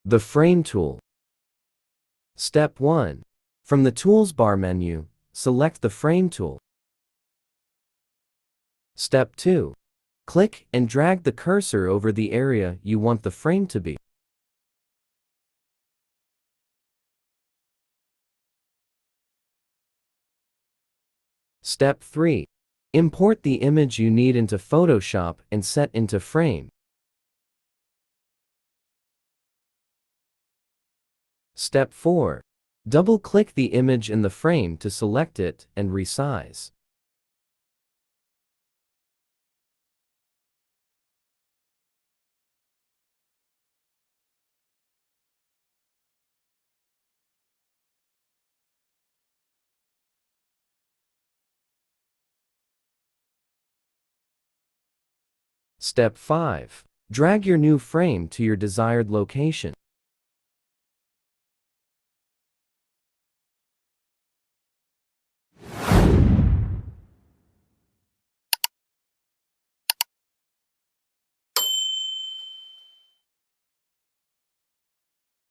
The Frame tool. Step 1. From the Tools bar menu, select the Frame tool. Step 2. Click and drag the cursor over the area you want the frame to be. Step 3. Import the image you need into Photoshop and set into frame. Step 4. Double-click the image in the frame to select it and resize. Step 5. Drag your new frame to your desired location.